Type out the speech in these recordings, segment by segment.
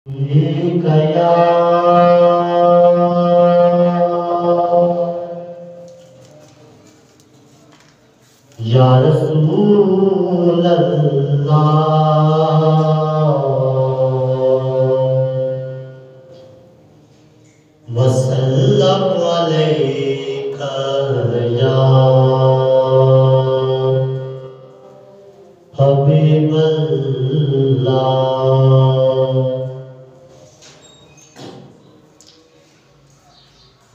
یا یا رسول اللہ وسلم علیک یا حبیب اللہ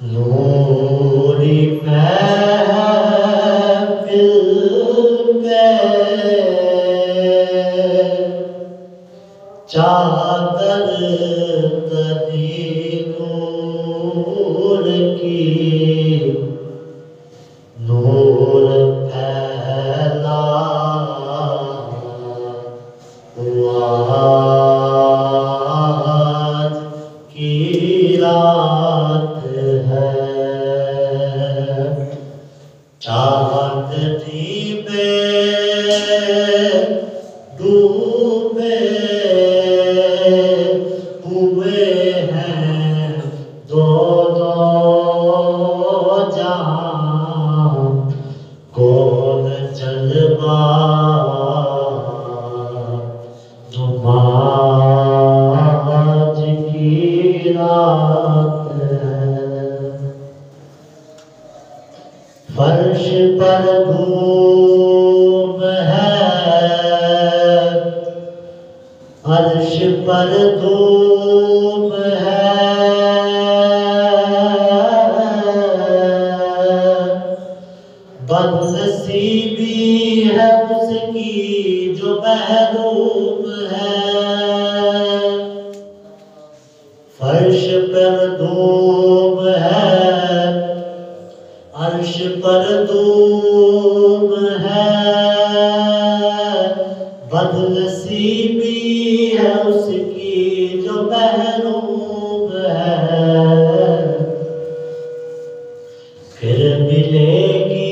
نوری محفل پہ چادر تری نور کی نور پھیلا آج کی رات ہے چاندنی میں ڈوبے ہوئے ہیں دونوں جہاں کون جلوہ نماز کی رات ہے فرش پر دھوم ہے عرش پر دھوم ہے بدنصیبی ہے اس کی جو محروم ہے فرش پر دھوم ہے عرش پر دھوم ہے بدنصیبی ہے اس کی جو محروم ہے پھر ملے گی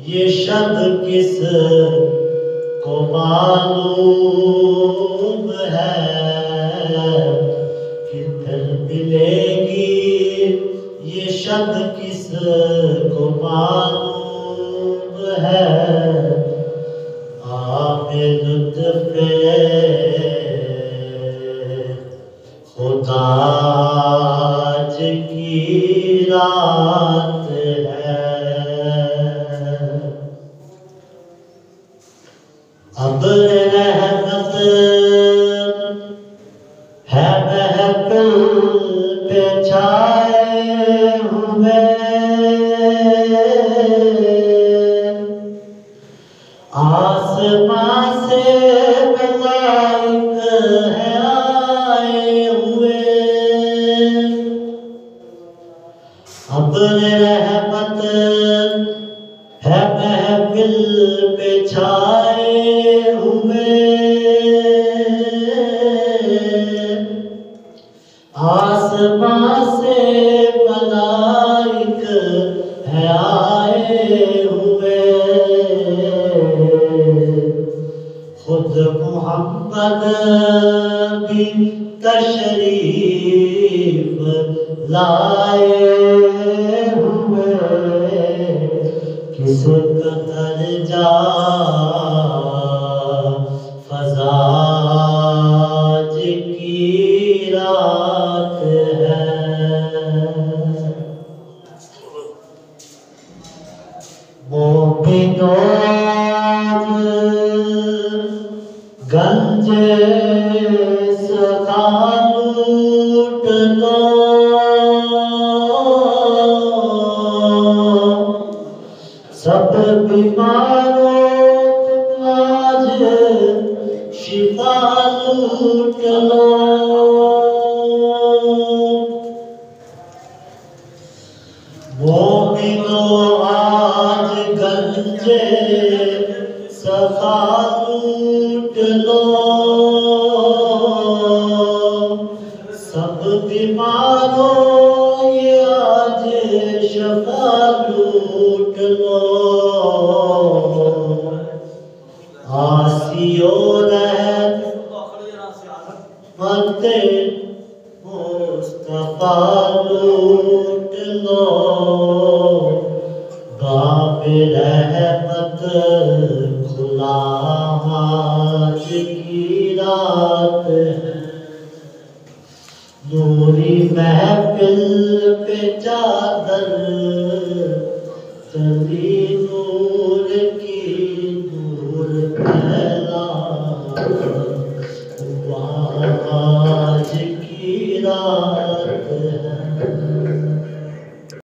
یہ شب کس کو معلوم ہے کہ پھر ملے گی یہ شب کس کو معلوم ہے آب لطف خدا آج کی رات ہے ابر رحمت ہے محفل پہ چھائے ہوئے آسمان سے ملائک ہے آئے ہوئے ابر رحمت ہے محفل پہ چھائے ہوئے آسمان سے ملائک ہے آئے ہوئے خود محمد بھی تشریف لائے ہوئے کس قدر جا فضا آج کی رات ہے مومنوں گنج سخا لوٹ لو سب بیماروں تم آج شفا لوٹ لو مومنوں آج گنج سخا لوٹ لو سب بیماروں یہ آج شفا لوٹ لو آسیوں رحمت رحمت مصطفیٰ لوٹ لو، باب رحمت کھلا آج کی رات ہے، نوری محفل پہ چادر چلی